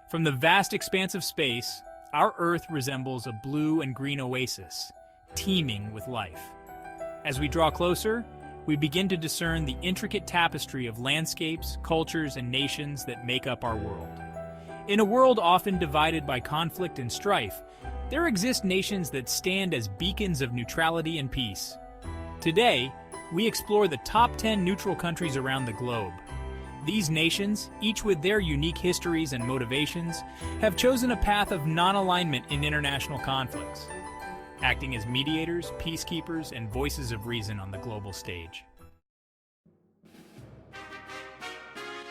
From the vast expanse of space, our Earth resembles a blue and green oasis, teeming with life. As we draw closer, we begin to discern the intricate tapestry of landscapes, cultures, and nations that make up our world. In a world often divided by conflict and strife, there exist nations that stand as beacons of neutrality and peace. Today, we explore the top 10 neutral countries around the globe. These nations, each with their unique histories and motivations, have chosen a path of non-alignment in international conflicts, acting as mediators, peacekeepers, and voices of reason on the global stage.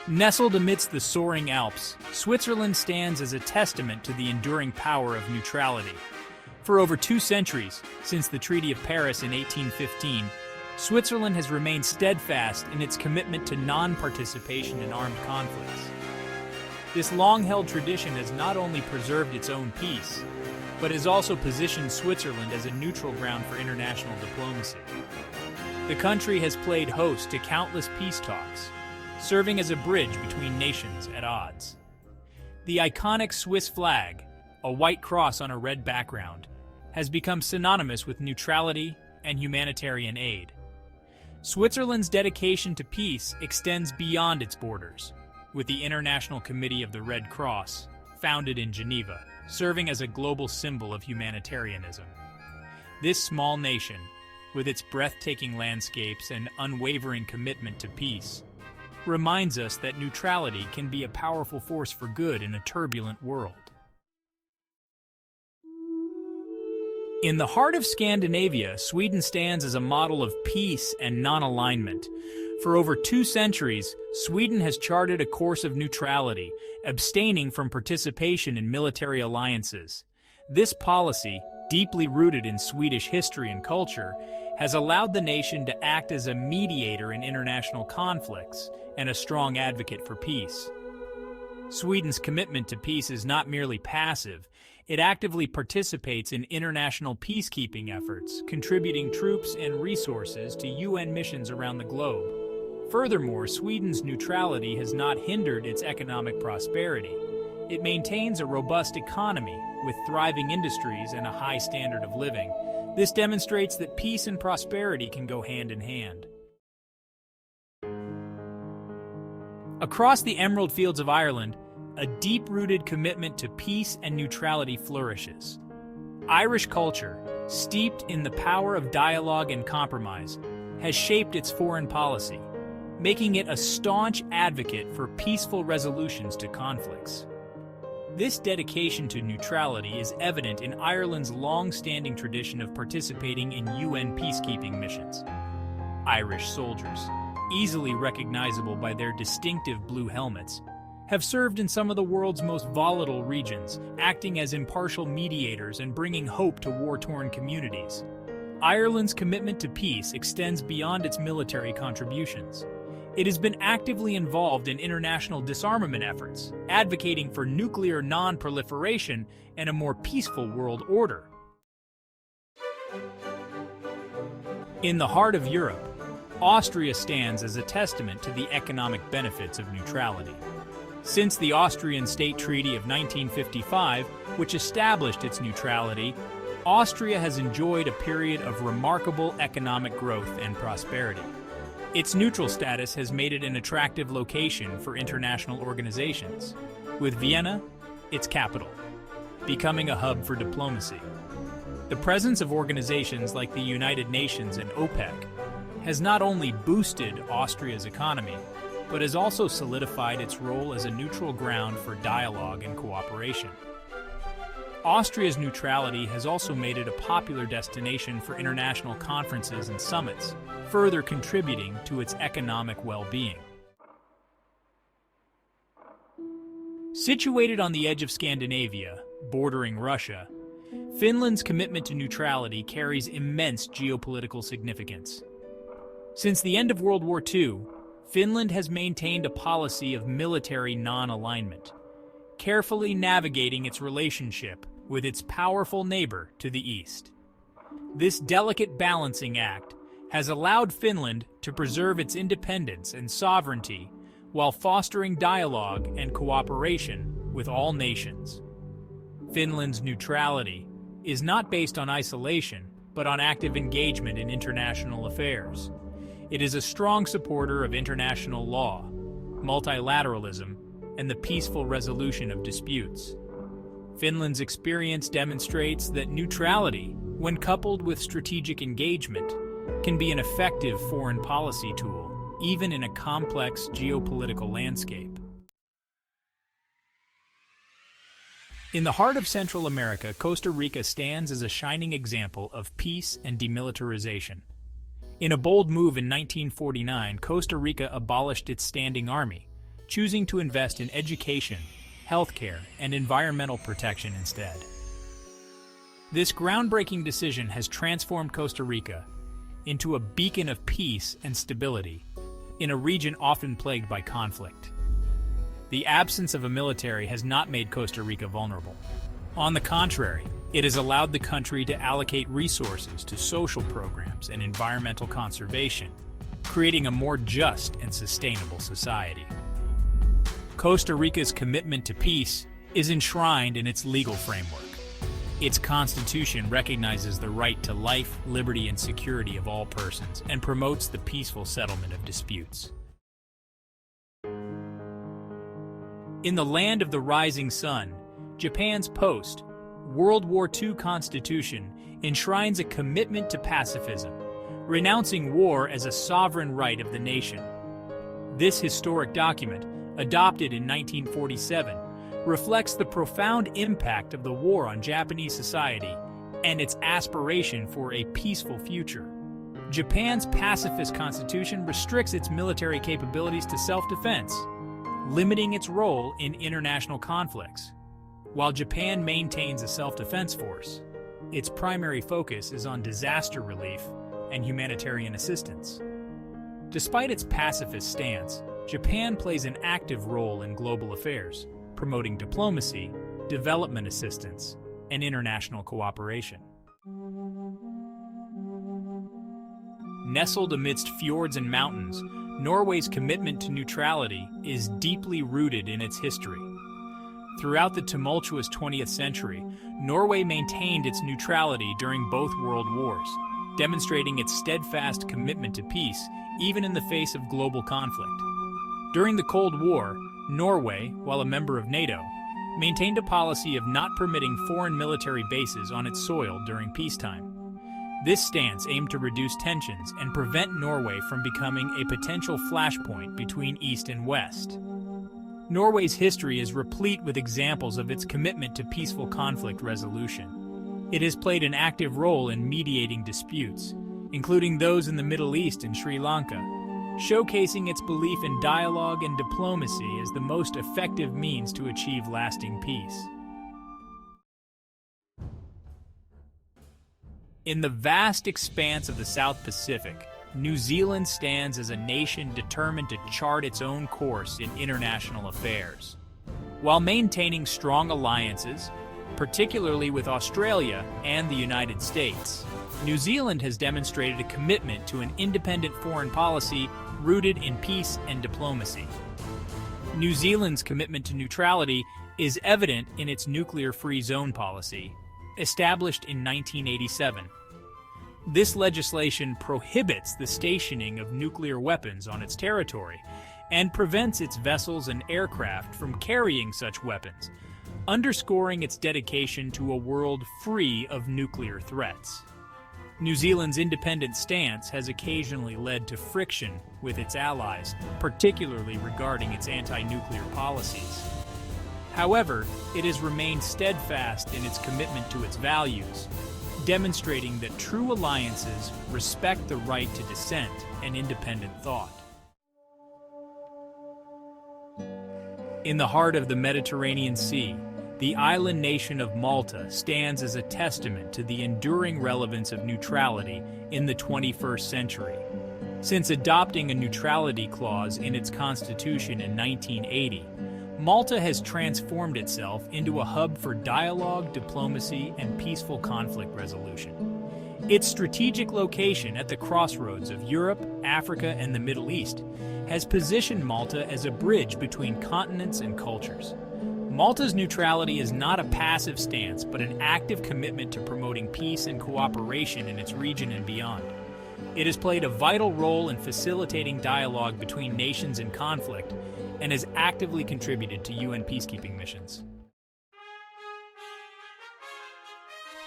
Nestled amidst the soaring Alps, Switzerland stands as a testament to the enduring power of neutrality. For over 2 centuries, since the Treaty of Paris in 1815, Switzerland has remained steadfast in its commitment to non-participation in armed conflicts. This long-held tradition has not only preserved its own peace, but has also positioned Switzerland as a neutral ground for international diplomacy. The country has played host to countless peace talks, serving as a bridge between nations at odds. The iconic Swiss flag, a white cross on a red background, has become synonymous with neutrality and humanitarian aid. Switzerland's dedication to peace extends beyond its borders, with the International Committee of the Red Cross, founded in Geneva, serving as a global symbol of humanitarianism. This small nation, with its breathtaking landscapes and unwavering commitment to peace, reminds us that neutrality can be a powerful force for good in a turbulent world. In the heart of Scandinavia, Sweden stands as a model of peace and non-alignment. For over 2 centuries, Sweden has charted a course of neutrality, abstaining from participation in military alliances. This policy, deeply rooted in Swedish history and culture, has allowed the nation to act as a mediator in international conflicts and a strong advocate for peace. Sweden's commitment to peace is not merely passive. It actively participates in international peacekeeping efforts, contributing troops and resources to UN missions around the globe. Furthermore, Sweden's neutrality has not hindered its economic prosperity. It maintains a robust economy with thriving industries and a high standard of living. This demonstrates that peace and prosperity can go hand in hand. Across the emerald fields of Ireland, a deep-rooted commitment to peace and neutrality flourishes. Irish culture, steeped in the power of dialogue and compromise, has shaped its foreign policy, making it a staunch advocate for peaceful resolutions to conflicts. This dedication to neutrality is evident in Ireland's long-standing tradition of participating in UN peacekeeping missions. Irish soldiers, easily recognizable by their distinctive blue helmets, have served in some of the world's most volatile regions, acting as impartial mediators and bringing hope to war-torn communities. Ireland's commitment to peace extends beyond its military contributions. It has been actively involved in international disarmament efforts, advocating for nuclear non-proliferation and a more peaceful world order. In the heart of Europe, Austria stands as a testament to the economic benefits of neutrality. Since the Austrian State Treaty of 1955, which established its neutrality, Austria has enjoyed a period of remarkable economic growth and prosperity. Its neutral status has made it an attractive location for international organizations, with Vienna, its capital, becoming a hub for diplomacy. The presence of organizations like the United Nations and OPEC has not only boosted Austria's economy, but has also solidified its role as a neutral ground for dialogue and cooperation. Austria's neutrality has also made it a popular destination for international conferences and summits, further contributing to its economic well-being. Situated on the edge of Scandinavia, bordering Russia, Finland's commitment to neutrality carries immense geopolitical significance. Since the end of World War II, Finland has maintained a policy of military non-alignment, carefully navigating its relationship with its powerful neighbor to the east. This delicate balancing act has allowed Finland to preserve its independence and sovereignty while fostering dialogue and cooperation with all nations. Finland's neutrality is not based on isolation, but on active engagement in international affairs. It is a strong supporter of international law, multilateralism, and the peaceful resolution of disputes. Finland's experience demonstrates that neutrality, when coupled with strategic engagement, can be an effective foreign policy tool, even in a complex geopolitical landscape. In the heart of Central America, Costa Rica stands as a shining example of peace and demilitarization. In a bold move in 1949, Costa Rica abolished its standing army, choosing to invest in education, healthcare, and environmental protection instead. This groundbreaking decision has transformed Costa Rica into a beacon of peace and stability in a region often plagued by conflict. The absence of a military has not made Costa Rica vulnerable. On the contrary, it has allowed the country to allocate resources to social programs and environmental conservation, creating a more just and sustainable society. Costa Rica's commitment to peace is enshrined in its legal framework. Its constitution recognizes the right to life, liberty, and security of all persons and promotes the peaceful settlement of disputes. In the land of the rising sun, Japan's post-World War II constitution enshrines a commitment to pacifism, renouncing war as a sovereign right of the nation. This historic document, adopted in 1947, reflects the profound impact of the war on Japanese society and its aspiration for a peaceful future. Japan's pacifist constitution restricts its military capabilities to self-defense, limiting its role in international conflicts. While Japan maintains a self-defense force, its primary focus is on disaster relief and humanitarian assistance. Despite its pacifist stance, Japan plays an active role in global affairs, promoting diplomacy, development assistance, and international cooperation. Nestled amidst fjords and mountains, Norway's commitment to neutrality is deeply rooted in its history. Throughout the tumultuous 20th century, Norway maintained its neutrality during both world wars, demonstrating its steadfast commitment to peace even in the face of global conflict. During the Cold War, Norway, while a member of NATO, maintained a policy of not permitting foreign military bases on its soil during peacetime. This stance aimed to reduce tensions and prevent Norway from becoming a potential flashpoint between East and West. Norway's history is replete with examples of its commitment to peaceful conflict resolution. It has played an active role in mediating disputes, including those in the Middle East and Sri Lanka, showcasing its belief in dialogue and diplomacy as the most effective means to achieve lasting peace. In the vast expanse of the South Pacific, New Zealand stands as a nation determined to chart its own course in international affairs. While maintaining strong alliances, particularly with Australia and the United States, New Zealand has demonstrated a commitment to an independent foreign policy rooted in peace and diplomacy. New Zealand's commitment to neutrality is evident in its nuclear-free zone policy, established in 1987. This legislation prohibits the stationing of nuclear weapons on its territory and prevents its vessels and aircraft from carrying such weapons, underscoring its dedication to a world free of nuclear threats. New Zealand's independent stance has occasionally led to friction with its allies, particularly regarding its anti-nuclear policies. However, it has remained steadfast in its commitment to its values, demonstrating that true alliances respect the right to dissent and independent thought. In the heart of the Mediterranean Sea, the island nation of Malta stands as a testament to the enduring relevance of neutrality in the 21st century. Since adopting a neutrality clause in its constitution in 1980, Malta has transformed itself into a hub for dialogue, diplomacy, and peaceful conflict resolution. Its strategic location at the crossroads of Europe, Africa, and the Middle East has positioned Malta as a bridge between continents and cultures. Malta's neutrality is not a passive stance, but an active commitment to promoting peace and cooperation in its region and beyond. It has played a vital role in facilitating dialogue between nations in conflict and has actively contributed to UN peacekeeping missions.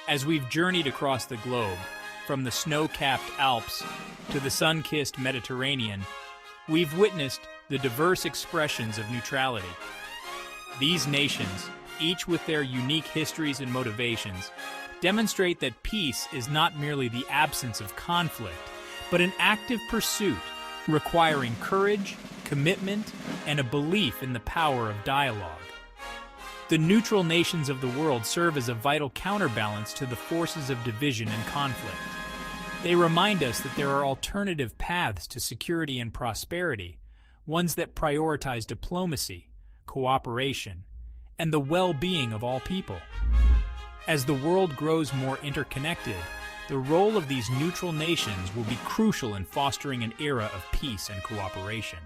As we've journeyed across the globe, from the snow-capped Alps to the sun-kissed Mediterranean, we've witnessed the diverse expressions of neutrality. These nations, each with their unique histories and motivations, demonstrate that peace is not merely the absence of conflict, but an active pursuit requiring courage, commitment, and a belief in the power of dialogue. The neutral nations of the world serve as a vital counterbalance to the forces of division and conflict. They remind us that there are alternative paths to security and prosperity, ones that prioritize diplomacy, cooperation, and the well-being of all people. As the world grows more interconnected, the role of these neutral nations will be crucial in fostering an era of peace and cooperation.